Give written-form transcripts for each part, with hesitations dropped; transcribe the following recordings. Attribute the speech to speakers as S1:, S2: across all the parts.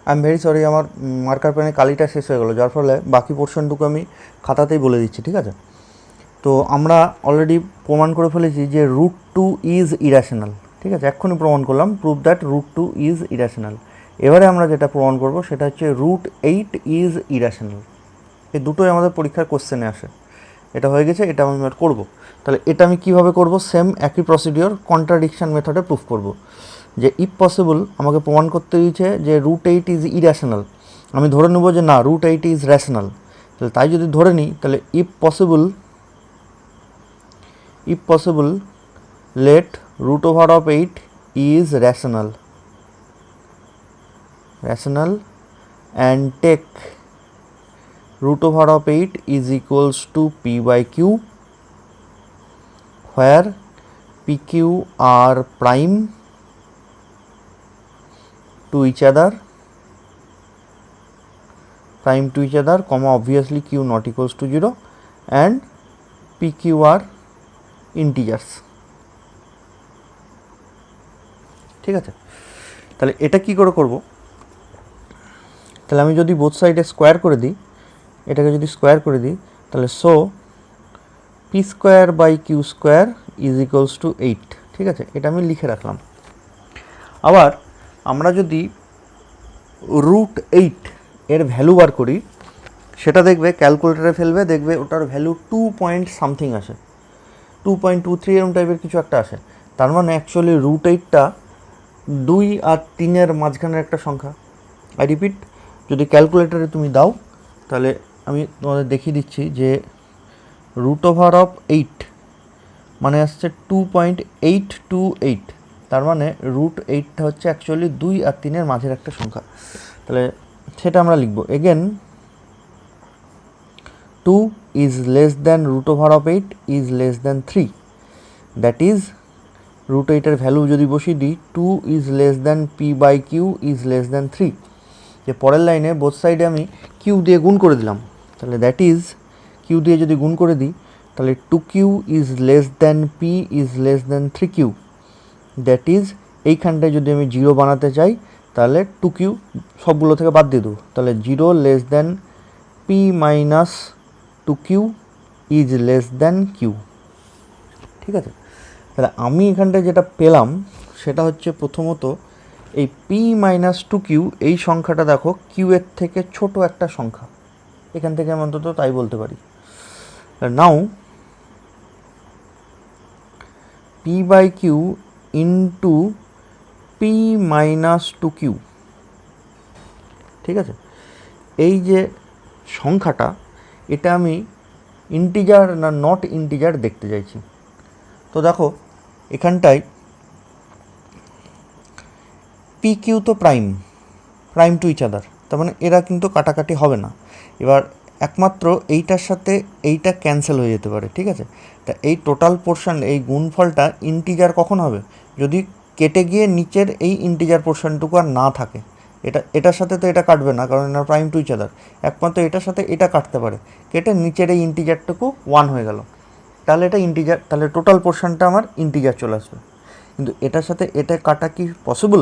S1: I am very sorry, আমার marker পেনে কালিটা শেষ হয়ে গেলো, যার ফলে বাকি পোর্শনটুকু আমি খাতাতেই বলে দিচ্ছি, ঠিক আছে? তো আমরা অলরেডি প্রমাণ করে ফেলেছি যে √2 ইজ ইরাশনাল, ঠিক আছে? এক্ষুনি প্রমাণ করলাম, প্রুভ দ্যাট √2 ইজ ইরাশনাল। এবারে আমরা যেটা প্রমাণ করব সেটা হচ্ছে √8 ইজ ইরাশনাল। এই দুটোই আমাদের পরীক্ষার কোশ্চেনে আসে। এটা হয়ে গেছে, এটা আমি করব। তাহলে এটা আমি কীভাবে করব? সেম একই প্রসিডিওর, কন্ট্রাডিকশন মেথডে প্রুফ করব। যে ইফ পসিবল আমাকে প্রমাণ করতে দিয়েছে যে √8 ইজ ইরাশনাল, আমি ধরে নেব যে না, √8 ইজ র্যাশনাল। তাহলে তাই যদি ধরে নিই, তাহলে if possible let √8 is rational and take √8 is equals to p by q, where pq are prime to each other, comma obviously q not equals to 0 and pq are integers, ঠিক আছে? তাহলে এটা কি করে করব? তাহলে আমি যদি বোথ সাইডে স্কোয়ার করে দিই, এটাকে যদি স্কোয়ার করে দিই, তাহলে so p² by q² is equals to 8, ঠিক আছে? এটা আমি লিখে রাখলাম। আবার আমরা যদি √8 এর ভ্যালু বার করি, সেটা দেখবে ক্যালকুলেটারে ফেলবে, দেখবে ওটার ভ্যালু 2 পয়েন্ট সামথিং আসে, 2.23 এরম টাইপের কিছু একটা আসে। তার মানে অ্যাকচুয়ালি √8টা 2 আর 3-এর মাঝখানের একটা সংখ্যা। আই রিপিট, যদি ক্যালকুলেটারে তুমি দাও, তাহলে আমি তোমাদের দেখিয়ে দিচ্ছি যে √8 মানে আসছে 2.828, তার মানে √8টা হচ্ছে অ্যাকচুয়ালি 2 আর 3-এর মাঝের একটা সংখ্যা। তাহলে সেটা আমরা লিখব, again 2 is less than √8 is less than 3, that is √8-এর ভ্যালু যদি বসিয়ে দিই, 2 is less than p by q is less than 3। যে পরের লাইনে বোথ সাইডে আমি কিউ দিয়ে গুণ করে দিলাম, তাহলে দ্যাট ইজ কিউ দিয়ে যদি গুণ করে দিই, তাহলে 2q is less than p is less than 3q, that is এইখানটায় যদি আমি 0 বানাতে চাই, তাহলে 2q সবগুলো থেকে বাদ দিয়ে দেবো, তাহলে 0 less than p minus 2q is less than q, ঠিক আছে? তাহলে আমি এখানটায় যেটা পেলাম সেটা হচ্ছে প্রথমত এই p মাইনাস 2q, এই সংখ্যাটা দেখো q এর থেকে ছোট একটা সংখ্যা, এখান থেকে আমি অন্তত তাই বলতে পারি। Now p by q into p minus 2q, ঠিক আছে? এই যে সংখ্যাটা, এটা আমি ইন্টিজার না নট ইন্টিজার দেখতে চাইছি। তো দেখো এখানটায় pq তো প্রাইম টু ইচ আদার, তার মানে এরা কিন্তু কাটাকাটি হবে না। এবার একমাত্র এইটার সাথে এইটা ক্যান্সেল হয়ে যেতে পারে, ঠিক আছে? তা এই টোটাল পোর্শন, এই গুণফলটা ইন্টিজার কখন হবে? যদি কেটে গিয়ে নিচের এই ইন্টিজার পোর্শনটুকু আর না থাকে। এটার সাথে তো এটা কাটবে না, কারণ এটা প্রাইম টু ইচ আদার। একমাত্র এটার সাথে এটা কাটতে পারে, কেটে নিচের এই ইন্টিজারটুকু 1 হয়ে গেল, তাহলে এটা ইন্টিজার, তাহলে টোটাল পোর্শনটা আমার ইন্টিজার চলে আসবে। কিন্তু এটার সাথে এটা কাটা কি পসিবল?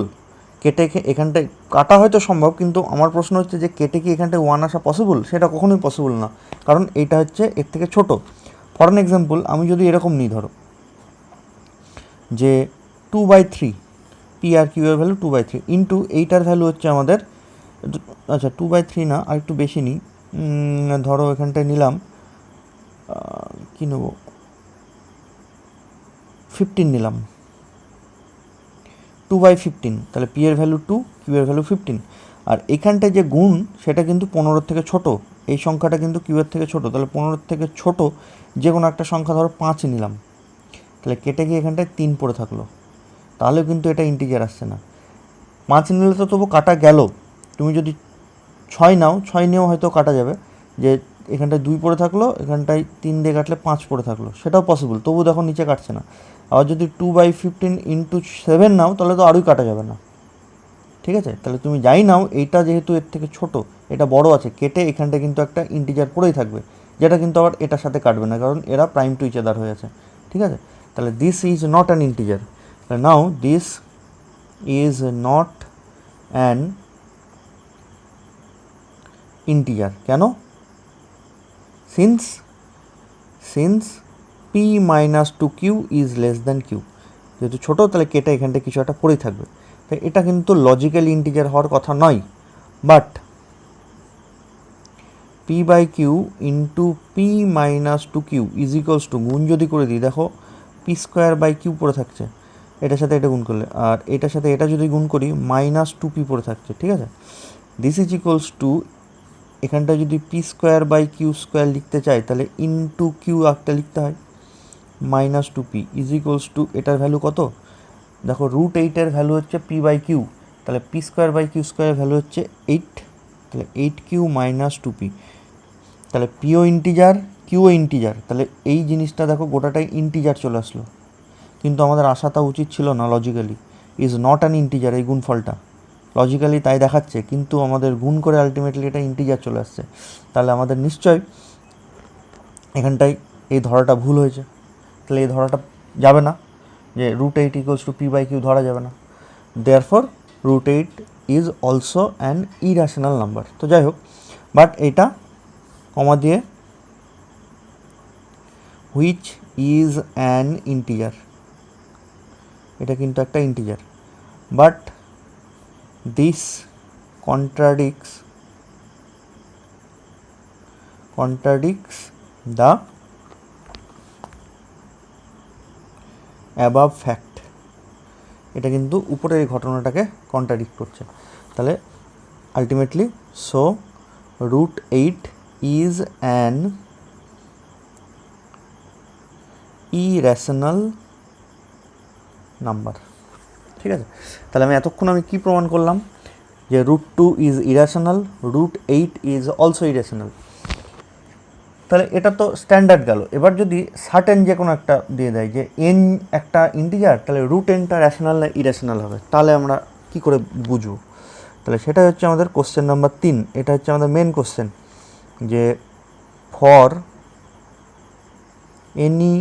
S1: কেটে এখানটায় কাটা হয়তো সম্ভব, কিন্তু আমার প্রশ্ন হচ্ছে যে কেটে কি এখানটায় 1 আসা পসিবল? সেটা কখনোই পসিবল না, কারণ এইটা হচ্ছে এর থেকে ছোট। ফর অ্যান এক্সাম্পল, আমি যদি এরকম নিই, ধরো যে 2/3 পি আর কিউ এর ভ্যালু 2/3 ইন্টু এইটার ভ্যালু হচ্ছে আমাদের, আচ্ছা 2/3 না, আর একটু বেশি নিই, ধরো এখানটায় নিলাম কী নেব, 15 নিলাম, 2/15, তাহলে পি এর ভ্যালু 2, কিউ এর ভ্যালু 15। আর এখানটায় যে গুণ সেটা কিন্তু 15 থেকে ছোট, এই সংখ্যাটা কিন্তু কিউ এর থেকে ছোট, তাহলে 15 থেকে ছোট যে কোনো একটা সংখ্যা ধরো 5 নিলাম, তাহলে কেটে গিয়ে এখানটায় 3 পড়ে থাকলো, তাহলেও কিন্তু এটা ইন্টিজার আসছে না। 5 নিলে তো তবু কাটা গেল। তুমি যদি 6 নাও, 6 নিয়েও হয়তো কাটা যাবে, যে এখানটায় 2 পড়ে থাকলো, এখানটায় 3 দিয়ে কাটলে 5 পড়ে থাকলো, সেটাও পসিবল, তবু দেখো নিচে কাটছে না। আবার যদি 2/15 ইন্টু 7 নাও, তাহলে তো আরোই কাটা যাবে না, ঠিক আছে? তাহলে তুমি যাই নাও, এইটা যেহেতু এর থেকে ছোট, এটা বড় আছে, কেটে এখানটা কিন্তু একটা ইন্টিজার পড়েই থাকবে, যেটা কিন্তু আবার এটার সাথে কাটবে না, কারণ এরা প্রাইম টু ইচ আদার হয়ে আছে, ঠিক আছে? তাহলে this is not an integer. Now this is not an integer. কেন? Since p minus two q is less than q, যেহেতু ছোটো তাহলে কেটা এখানটা কিছু একটা পড়েই থাকবে। তাই এটা কিন্তু লজিক্যালি ইন্টিজার হওয়ার কথা নয়, but p by q into p minus two q is equals to, গুণ যদি করে দিই, দেখো পি স্কোয়ার বাই কিউ পড়ে থাকছে, এটার সাথে এটা গুণ করলে, আর এটার সাথে এটা যদি গুণ করি মাইনাস টু পি পড়ে থাকছে, ঠিক আছে। দিস ইজ ইকুয়ালস টু, এখানটা যদি p square by q square লিখতে চাই তাহলে ইন্টু কিউ একটা লিখতে হয়, minus two p is equals to, এটার ভ্যালু কত, দেখো √8 ভ্যালু হচ্ছে পি বাই কিউ, তাহলে পি স্কোয়ার বাই কিউ স্কোয়ারের ভ্যালু হচ্ছে 8, তাহলে 8 কিউ মাইনাস টু পি, তাহলে পিও ইন্টিজার কিউও ইন্টিজার, তাহলে এই জিনিসটা দেখো গোটাটাই ইন্টিজার চলে আসলো, কিন্তু আমাদের আশাটা উচিত ছিল না। Logically is not an integer, এই গুণফলটা লজিক্যালি তাই দেখাচ্ছে, কিন্তু আমাদের গুণ করে আলটিমেটলি এটা ইন্টিজার চলে আসছে, তাহলে আমাদের নিশ্চয়ই এখানটায় এই ধরাটা ভুল হয়েছে, তাহলে এই ধরাটা যাবে না, যে √8 equals to p by q ধরা যাবে না, therefore √8 is also an irrational number. তো যাই হোক, বাট এটা কমা দিয়ে হুইচ ইজ অ্যান ইন্টিজার, এটা কিন্তু একটা integer, but this contradicts the above fact, এটা কিন্তু উপরের এই ঘটনাটাকে কন্ট্রাডিক্ট করছে। তাহলে ultimately so √8 is an irrational number, ঠিক আছে। তাহলে এতক্ষণ আমি কি প্রমাণ করলাম, যে √2 is irrational, √8 is also irrational. তাহলে এটা তো স্ট্যান্ডার্ড গেল। এবার যদি সার্টেন যে কোনো একটা দিয়ে দেয় যে n একটা ইন্টিজার, তাহলে √nটা রেশনাল না ইরেশনাল হবে, তাহলে আমরা কি করে বুঝবো? তাহলে সেটা হচ্ছে আমাদের কোশ্চেন নাম্বার 3, এটা হচ্ছে আমাদের মেন কোশ্চেন, যে for any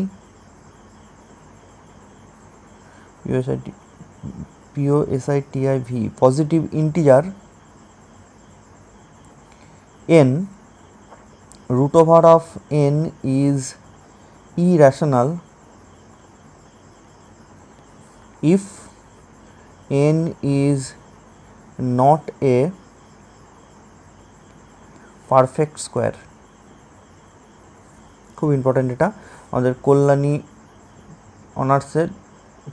S1: POSITIV positive integer n, √over of n is irrational if n is not a perfect square। খুব ইম্পর্ট্যান্ট, এটা আমাদের কল্যাণী অনার্সের,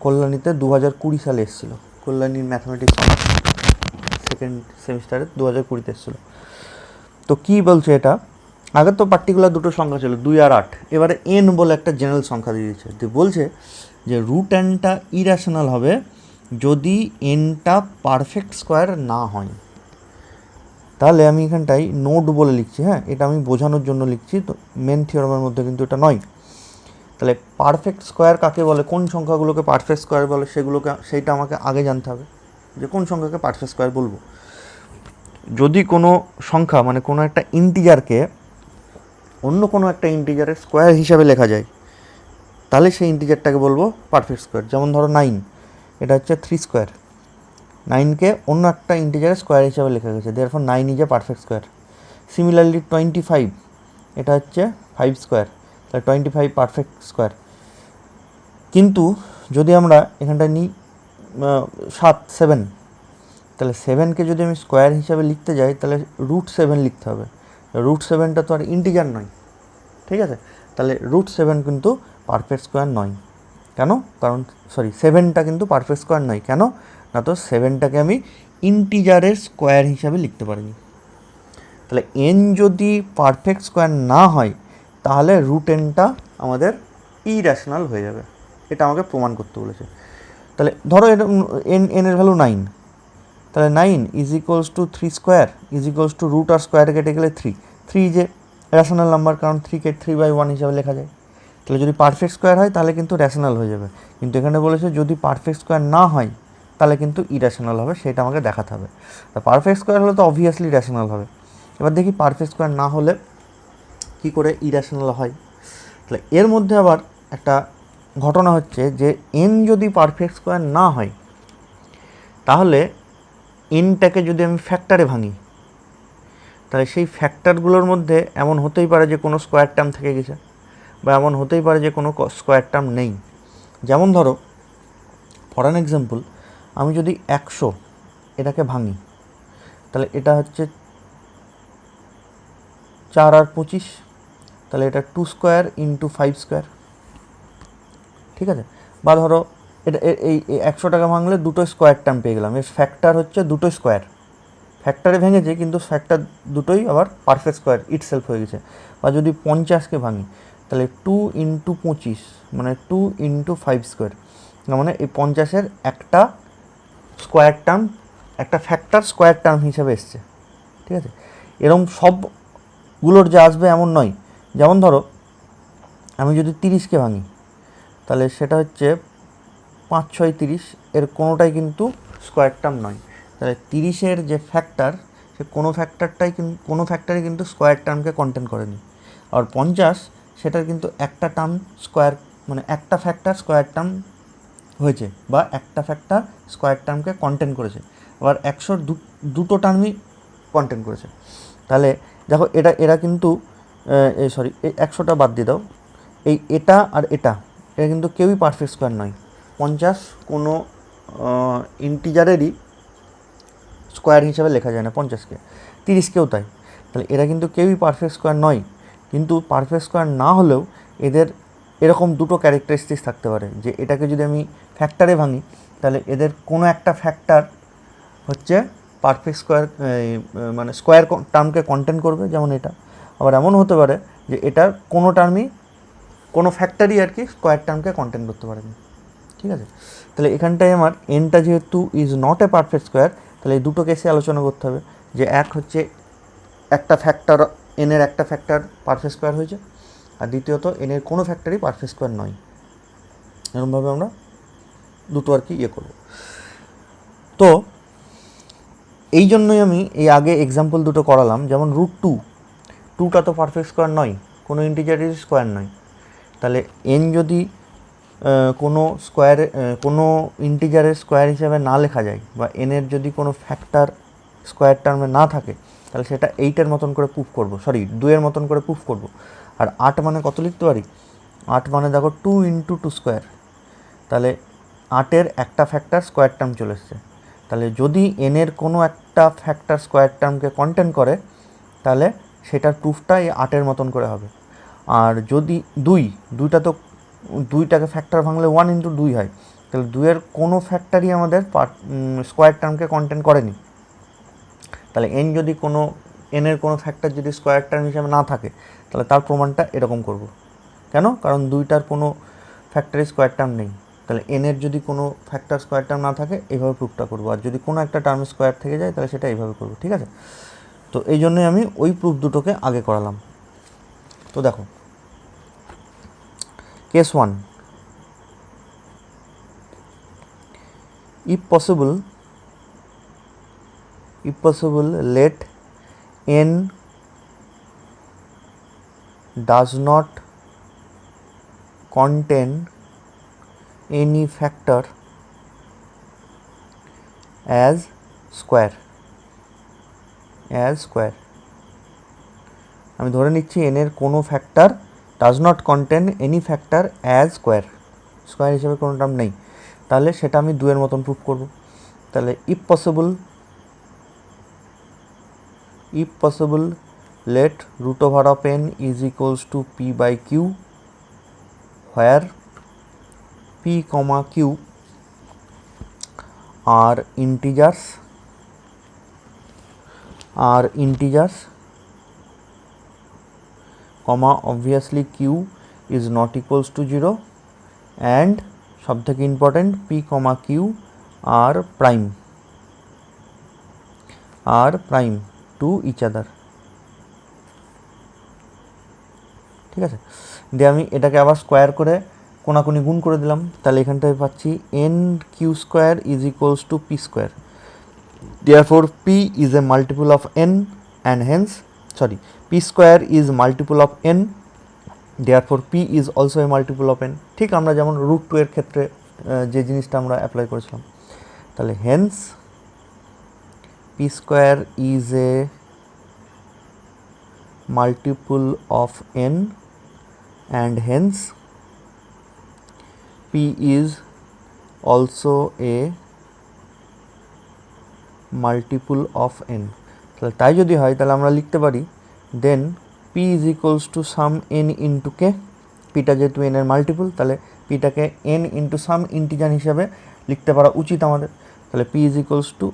S1: কল্যাণীতে 2020 সালে এসেছিলো, কল্যাণীর ম্যাথমেটিক্স অনার্স সেকেন্ড সেমিস্টারে 2020-তে এসেছিলো। তো কী বলছে এটা, আগে তো পার্টিকুলার দুটো সংখ্যা ছিল 2 আর 8, এবারে n বলে একটা জেনারেল সংখ্যা দিয়ে দিচ্ছে, তো বলছে যে √nটা ইরেশনাল হবে যদি nটা পারফেক্ট স্কোয়ার না হয়। তাহলে আমি এখানটায় নোট বলে লিখছি, হ্যাঁ, এটা আমি বোঝানোর জন্য লিখছি, তো মেন থিওরামের মধ্যে কিন্তু এটা নয়। তাহলে পারফেক্ট স্কোয়ার কাকে বলে, কোন সংখ্যাগুলোকে পারফেক্ট স্কোয়ার বলে, সেইটা আমাকে আগে জানতে হবে, যে কোন সংখ্যাকে পারফেক্ট স্কোয়ার বলবো। যদি কোনো সংখ্যা মানে কোনো একটা ইন্টিজারকে অন্য কোনো একটা ইন্টিজারের স্কোয়ার হিসাবে লেখা যায়, তাহলে সেই ইন্টিজারটাকে বলবো পারফেক্ট স্কোয়ার। যেমন ধরো 9, এটা হচ্ছে 3 স্কোয়ার, 9কে অন্য একটা ইন্টিজারের স্কোয়ার হিসাবে লেখা গেছে, therefore 9 is a perfect square. Similarly 25, এটা হচ্ছে 5 স্কোয়ার, তাহলে 25 পারফেক্ট স্কোয়ার। কিন্তু যদি আমরা এখানটা নিই 7, তাহলে 7কে যদি আমি স্কোয়ার হিসাবে লিখতে যাই তাহলে √7 লিখতে হবে, √7টা তো আর ইন্টিজার নয়, ঠিক আছে। তাহলে √7 কিন্তু পারফেক্ট স্কোয়ার নয়। কেন? কারণ 7টা কিন্তু পারফেক্ট স্কোয়ার নয়, কেন না, তো 7টাকে আমি ইন্টিজারের স্কোয়ার হিসাবে লিখতে পারিনি। তাহলে n যদি পারফেক্ট স্কোয়ার না হয় তাহলে √nটা আমাদের ইরেশনাল হয়ে যাবে, এটা আমাকে প্রমাণ করতে বলেছে। তাহলে ধরো এটা n এর ভ্যালু 9, তাহলে 9 is equals two 3 square is equals two √ আর স্কোয়ারে কেটে গেলে 3 যে রেশনাল নাম্বার, কারণ 3কে 3/1 হিসাবে লেখা যায়। তাহলে যদি পারফেক্ট স্কোয়ার হয় তাহলে কিন্তু রেশনাল হয়ে যাবে, কিন্তু এখানে বলেছে যদি পারফেক্ট স্কোয়ার না হয় তাহলে কিন্তু ইরেশনাল হবে, সেটা আমাকে দেখাতে হবে। তা পারফেক্ট স্কোয়ার হলে তো অবভিয়াসলি রেশনাল হবে। এবার দেখি পারফেক্ট স্কোয়ার না হলে কী করে ইরেশনাল হয়। তাহলে এর মধ্যে আবার একটা ঘটনা হচ্ছে যে n যদি পারফেক্ট স্কোয়ার না হয় তাহলে nটাকে যদি আমি ফ্যাক্টরে ভাঙি, তাহলে সেই ফ্যাক্টরগুলোর মধ্যে এমন হতেই পারে যে কোনো স্কোয়ার টার্ম থেকে গেছে, বা এমন হতেই পারে যে কোনো স্কোয়ার টার্ম নেই। যেমন ধরো ফর অ্যান এক্সাম্পল, আমি যদি 100 এটাকে ভাঙি, তাহলে এটা হচ্ছে 4 আর 25, তাহলে এটা 2 স্কোয়ার ইন্টু 5 স্কোয়ার, ঠিক আছে। বা ধরো এটা এই 100 টাকা ভাঙলে দুটো স্কোয়ার টার্ম পেয়ে গেলাম, এর ফ্যাক্টর হচ্ছে দুটো স্কোয়ার, ফ্যাক্টরে ভেঙেছে কিন্তু ফ্যাক্টর দুটোই আবার পারফেক্ট স্কোয়ার ইটসেলফ হয়ে গেছে। বা যদি 50কে ভাঙি, তাহলে 2 ইন্টু 25 মানে 2 ইন্টু 5 স্কোয়ার, মানে এই 50-এর একটা স্কোয়ার টার্ম, একটা ফ্যাক্টর স্কোয়ার টার্ম হিসেবে এসছে, ঠিক আছে। এরকম সবগুলোর যা আসবে এমন নয়। যেমন ধরো আমি যদি 30কে ভাঙি, তাহলে সেটা হচ্ছে 5 6 30, এর কোনোটাই কিন্তু স্কোয়ার টার্ম নয়। তাহলে 30-এর যে ফ্যাক্টর, সে কোনো ফ্যাক্টরই কিন্তু স্কোয়ার টার্মকে কন্টেন করেনি। আর 50 সেটার কিন্তু একটা টার্ম স্কোয়ার, মানে একটা ফ্যাক্টর স্কোয়ার টার্ম হয়েছে, বা একটা ফ্যাক্টর স্কোয়ার টার্মকে কন্টেন করেছে। আবার 100 দুটো টার্মই কন্টেন করেছে। তাহলে দেখো এরা কিন্তু সরি, এই 100টা বাদ দিয়ে দাও, এটা আর এটা কিন্তু কেউই পারফেক্ট স্কোয়ার নয়। 50 কোনো ইন্টিজারেরই স্কোয়ার হিসাবে লেখা যায় না 50কে, 30কেও তাই। তাহলে এরা কিন্তু কেউই পারফেক্ট স্কোয়ার নয়। কিন্তু পারফেক্ট স্কোয়ার না হলেও এদের এরকম দুটো ক্যারেক্টারিস্টিক্স থাকতে পারে, যে এটাকে যদি আমি ফ্যাক্টরে ভাঙি, তাহলে এদের কোনো একটা ফ্যাক্টর হচ্ছে পারফেক্ট স্কোয়ার, মানে স্কোয়ার টার্মকে কন্টেন করবে, যেমন এটা। আবার এমন হতে পারে যে এটার কোনো টার্মই, কোনো ফ্যাক্টরই আর কি স্কোয়ার টার্মকে কন্টেন করতে পারেনি, ঠিক আছে। তাহলে এখানটায় আমার এনটা যেহেতু is not a perfect square, তাহলে এই দুটো কেসে আলোচনা করতে হবে, যে এক হচ্ছে একটা ফ্যাক্টর, এনের একটা ফ্যাক্টর পারফেক্ট স্কোয়ার হয়েছে, আর দ্বিতীয়ত এনের কোনো ফ্যাক্টরই পারফেক্ট স্কোয়ার নয়। এরকমভাবে আমরা দুটো আর কি করব। তো এই জন্যই আমি এই আগে এক্সাম্পল দুটো করালাম। যেমন √2টা তো পারফেক্ট স্কোয়ার নয়, কোনো ইন্টিজারের স্কোয়ার নয়। তাহলে এন যদি কোনো স্কোয়ারে, কোনো ইন্টিজারের স্কোয়ার হিসেবে না লেখা যায়, বা এনের যদি কোনো ফ্যাক্টর স্কোয়ার টার্মে না থাকে, তাহলে সেটা 8-এর মতন করে প্রুফ করব, 2-এর মতন করে প্রুফ করব। আর 8 মানে কত লিখতে পারি? 8 মানে দেখো 2 ইন্টু 2 স্কোয়ার, তাহলে 8-এর একটা ফ্যাক্টর স্কোয়ার টার্ম চলে এসছে। তাহলে যদি এনের কোনো একটা ফ্যাক্টর স্কোয়ার টার্মকে কন্টেন করে, তাহলে সেটার প্রুফটা এই 8-এর মতন করে হবে। আর যদি দুইটা তো, দুইটাকে ফ্যাক্টর ভাঙলে 1 ইন্টু 2 হয়, তাহলে 2-এর কোনো ফ্যাক্টরই আমাদের স্কোয়ার টার্মকে কন্টেন করেনি। তাহলে এনের কোনো ফ্যাক্টর যদি স্কোয়ার টার্ম হিসেবে না থাকে, তাহলে তার প্রমাণটা এরকম করব। কেন? কারণ দুইটার কোনো ফ্যাক্টরে স্কোয়ার টার্ম নেই। তাহলে এনের যদি কোনো ফ্যাক্টর স্কোয়ার টার্ম না থাকে, এইভাবে প্রুফটা করবো। আর যদি কোনো একটা টার্ম স্কোয়ার থেকে যায়, তাহলে সেটা এইভাবে করবো, ঠিক আছে। তো এই জন্যই আমি ওই প্রুফ দুটোকে আগে করালাম। তো দেখো, case 1, if possible let n does not contain any factor as square আমি ধরে নিচ্ছি n এর কোনো factor does not contain any factor as square হিসেবে কোনো টার্ম নেই, তাহলে সেটা আমি 2-এর মতন প্রুফ করব। তাহলে if possible let √n is equals to p by q, where p, q are integers, obviously q is not equals to 0, and সব থেকে important p, q are prime to each other, ঠিক আছে। দিয়ে আমি এটাকে আবার স্কোয়ার করে কোনাকুনি গুণ করে দিলাম। তাহলে এখানটায় পাচ্ছি n² is equals to p square. Therefore p is a multiple of n, and hence p square is multiple of n, therefore p is also a multiple of n. ঠিক আমরা যেমন √2 এর ক্ষেত্রে যে জিনিসটা আমরা অ্যাপ্লাই করেছিলাম। তাহলে hence p square is a multiple of n and hence p is also a multiple of n. তাহলে তাই যদি হয় তাহলে আমরা লিখতে পারি দেন p is equals to sum n into k, পিটা যেহেতু n এর মাল্টিপল তাহলে পিটাকে n into সাম ইন্টিজার হিসাবে লিখতে পারা উচিত আমাদের। তাহলে p is equals to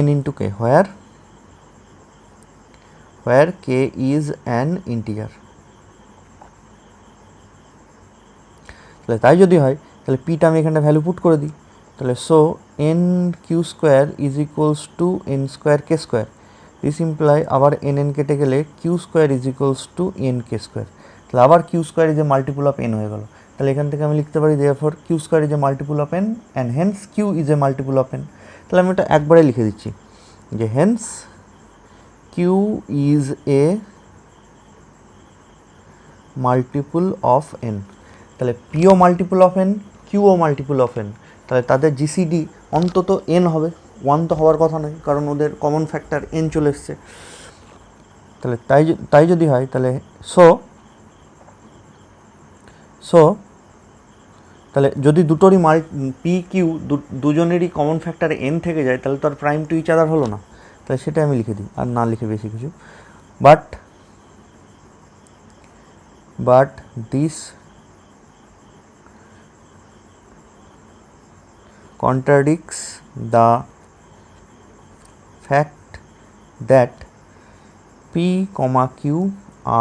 S1: n into k where k is an integer। তাহলে তাই যদি হয় তাহলে পিটা আমি এখানটা ভ্যালু পুট করে দিই, তাহলে so n q square is equals to n square k square, this imply আবার এন কেটে গেলে q square is equals to n k square. তাহলে আবার q square is a multiple of n হয়ে গেল। তাহলে এখান থেকে আমি লিখতে পারি therefore q square is a multiple of n and hence q is a multiple of n. তাহলে আমি এটা একবারে লিখে দিচ্ছি যে Haynes q is a multiple of n. তাহলে পিও মাল্টিপুল অফ এন, কিউও মাল্টিপুল অফ এন, তাহলে তাদের জিসিডি অন্তত এন হবে, ওয়ান তো হওয়ার কথা নয় কারণ ওদের কমন ফ্যাক্টর এন চলে এসছে। তাহলে তাই যদি হয় তাহলে সো তাহলে যদি দুটোরই পি কিউ দুজনেরই কমন ফ্যাক্টর এন থেকে যায় তাহলে তো আর প্রাইম টু ইচ আদার হলো না। তাহলে সেটা আমি লিখে দিই, আর না লিখে বেশি কিছু, but this contradicts the fact that p, q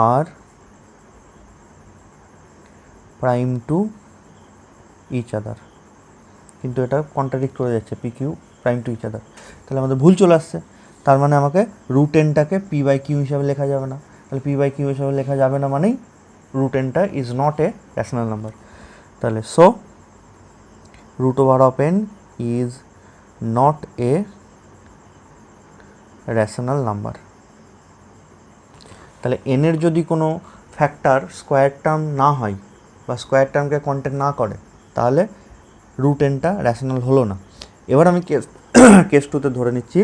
S1: are prime to each other। কিন্তু এটা কন্ট্রাডিক্ট করে যাচ্ছে p q prime to each other, তাহলে আমাদের ভুল চলে আসছে। তার মানে আমাকে রুট এনটাকে পি বাই কিউ হিসাবে লেখা যাবে না। তাহলে পি বাই কিউ হিসাবে লেখা যাবে না মানেই রুট এনটা is not a rational number. তাহলে so root over of n is not a rational number। তাহলে n এর যদি কোনো ফ্যাক্টর স্কোয়ার টার্ম না হয় বা স্কোয়ার টার্মকে কন্টেন্ট না করে তাহলে রুট এনটা র্যাশনাল হলো না। এবার আমি কেস টুতে ধরে নিচ্ছি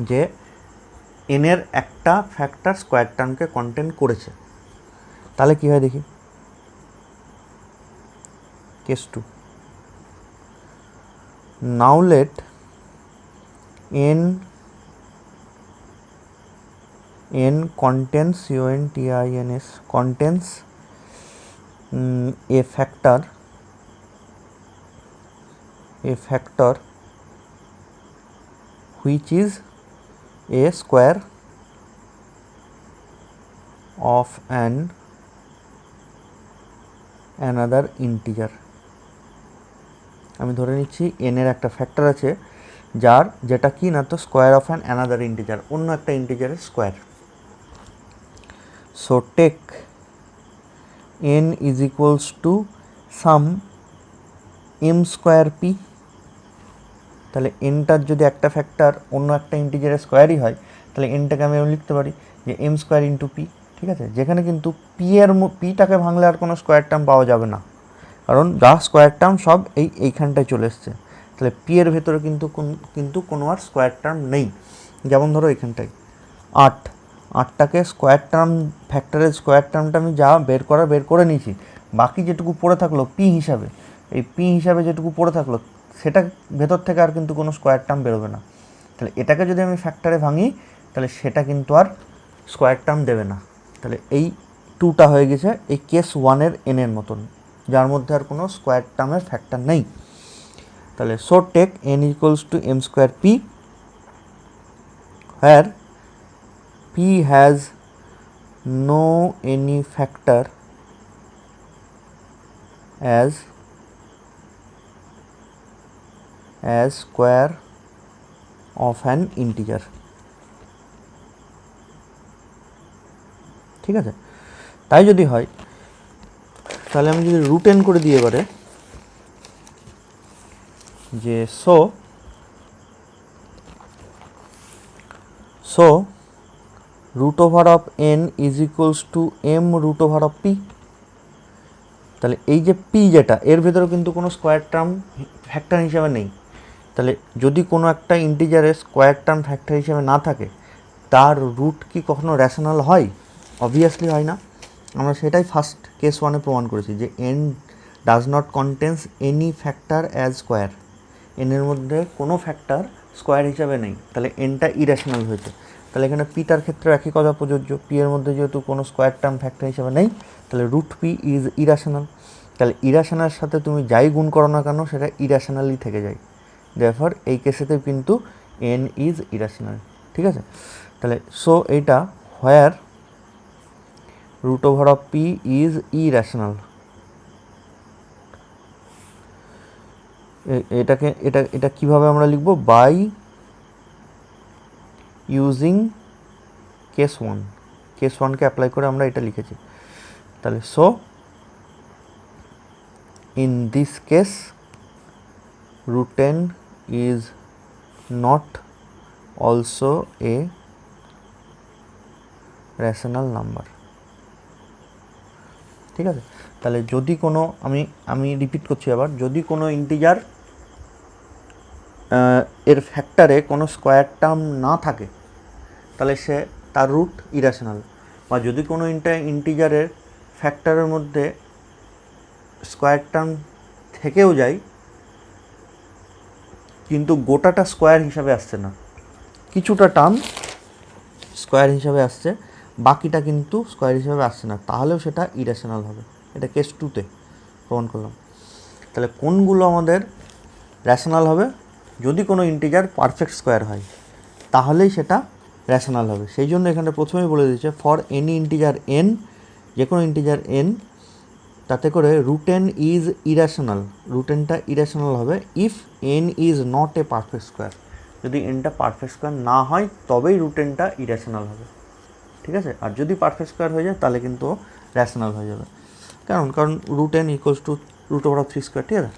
S1: যে n এর একটা ফ্যাক্টর স্কোয়ার টার্মকে কন্টেন্ট করেছে, তাহলে কী হয় দেখি। Case two, now let n contains contains a factor which is a square of another integer। আমি ধরে নিচ্ছি এন এর একটা ফ্যাক্টর আছে যেটা কি না তো square of an another integer, অন্য একটা ইন্টিজারের square. So take n is equals to some m square p. তাহলে এনটার যদি একটা ফ্যাক্টর অন্য একটা ইন্টিজারের স্কোয়ারই হয় তাহলে এনটাকে আমি লিখতে পারি যে এম স্কোয়ার ইন্টু পি, ঠিক আছে। যেখানে কিন্তু পিটাকে ভাঙলে আর কোনো স্কোয়ার টার্ম পাওয়া যাবে না কারণ যা স্কোয়ার টার্ম সব এইখানটায় চলে এসছে। তাহলে পি এর ভেতরে কিন্তু কোনো আর স্কোয়ার টার্ম নেই। যেমন ধরো এখানটায় আটটাকে স্কোয়ার টার্ম ফ্যাক্টরের স্কোয়ার টার্মটা আমি যা বের করে নিয়েছি, বাকি যেটুকু পড়ে থাকলো পি হিসাবে, এই পি হিসাবে যেটুকু পড়ে থাকলো সেটা ভেতর থেকে আর কিন্তু কোনো স্কোয়ার টার্ম বেরোবে না। তাহলে এটাকে যদি আমি ফ্যাক্টরে ভাঙি তাহলে সেটা কিন্তু আর স্কোয়ার টার্ম দেবে না। তাহলে এই টুটা হয়ে গেছে এই কেস ওয়ানের এনের মতন, যার মধ্যে আর কোনো স্কোয়ার টার্মের ফ্যাক্টর নেই। তাহলে so take n equals to m square p where p has no any factor as square of an integer। ঠিক আছে, তাই যদি হয় তাহলে আমি যদি রুট এন করে দিই এবারে যে so root over of n is equals to m root over of p. তাহলে এই যে পি যেটা এর ভেতরে কিন্তু কোনো স্কোয়ার টার্ম ফ্যাক্টর হিসাবে নেই। তাহলে যদি কোনো একটা ইন্টিজারের স্কোয়ার টার্ম ফ্যাক্টর হিসাবে না থাকে তার রুট কি কখনো র্যাশনাল হয়? অবভিয়াসলি হয় না। আমরা সেটাই ফার্স্ট কেস ওয়ানে প্রমাণ করেছি যে n does not contains any factor as square, এনের মধ্যে কোনো ফ্যাক্টর স্কোয়ার হিসাবে নেই, তাহলে এনটা ইরেশনাল হয়েছে। তাহলে এখানে পিটার ক্ষেত্রে একই কথা প্রযোজ্য, পি এর মধ্যে যেহেতু কোনো স্কোয়ার টার্ম ফ্যাক্টর হিসাবে নেই, তাহলে রুট পি ইজ ইরাশনাল। তাহলে ইরাশনাল সাথে তুমি যাই গুণ করো না কেন সেটা ইরাশনালই থেকে যায়, দেয়ারফর এই কেসেতেও কিন্তু এন ইজ ইরাশনাল। ঠিক আছে, তাহলে সো এইটা where root over of p is irrational, এটাকে এটা কীভাবে আমরা লিখব, by using case one, case ওয়ানকে অ্যাপ্লাই করে আমরা এটা লিখেছি। তাহলে so in this case root n is not also a rational number। ঠিক আছে, তাহলে যদি কোনো আমি রিপিট করছি আবার, যদি কোনো ইন্টিজার এর ফ্যাক্টরে কোনো স্কোয়ার টার্ম না থাকে তাহলে সে তার রুট ইরাশনাল, বা যদি কোনো ইন্টিজারের ফ্যাক্টরের মধ্যে স্কোয়ার টার্ম থেকেও যায় কিন্তু গোটাটা স্কোয়ার হিসাবে আসছে না, কিছুটা টার্ম স্কোয়ার হিসাবে আসছে, বাকিটা কিন্তু স্কোয়ার হিসাবে আসছে না, তাহলেও সেটা ইরেশনাল হবে। এটা কেস টুতে প্রমাণ করলাম। তাহলে কোনগুলো আমাদের র্যাশনাল হবে, যদি কোনো ইন্টিজার পারফেক্ট স্কোয়ার হয় তাহলেই সেটা র্যাশনাল হবে। সেই জন্য এখানে প্রথমেই বলে দিচ্ছে ফর এনি ইন্টিজার এন, যে কোনো ইন্টিজার এন, তাতে করে root n is irrational, root এনটা ইরেশনাল হবে if n is not a perfect square, যদি এনটা পারফেক্ট স্কোয়ার না হয় তবেই রুট এনটা ইরেশনাল হবে। ঠিক আছে, আর যদি পারফেক্ট স্কোয়ার হয়ে যায় তাহলে কিন্তু র্যাশনাল হয়ে যাবে। কারণ root n equals to root over of 3 square. ঠিক আছে,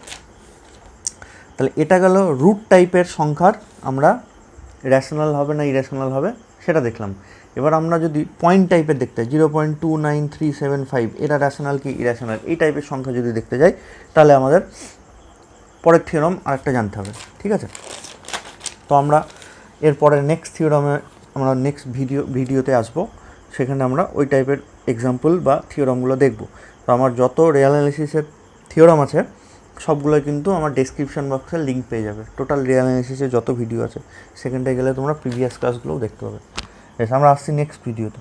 S1: তাহলে এটা গেল রুট টাইপের সংখ্যার আমরা র্যাশনাল হবে না ইরেশনাল হবে সেটা দেখলাম। এবার আমরা যদি পয়েন্ট টাইপের দেখতে যাই, 0.29375 এরা র্যাশনাল কি ইরেশনাল, এই টাইপের সংখ্যা যদি দেখতে যাই তাহলে আমাদের পরের থিওরাম আরেকটা জানতে হবে। ঠিক আছে, তো আমরা এরপরে নেক্সট থিওরামে আমরা নেক্সট ভিডিওতে আসবো, সেখানে আমরা ওই টাইপের এক্সাম্পল বা থিওরামগুলো দেখব। তো আমার যত রিয়াল অ্যানালিসিসের থিওরাম আছে সবগুলোই কিন্তু আমার ডেসক্রিপশন বক্সে লিঙ্ক পেয়ে যাবে, টোটাল রিয়াল অ্যানালিসিসের যত ভিডিও আছে সেখানটায় গেলে তোমরা প্রিভিয়াস ক্লাসগুলোও দেখতে পাবে। আমরা আসছি নেক্সট ভিডিওতে।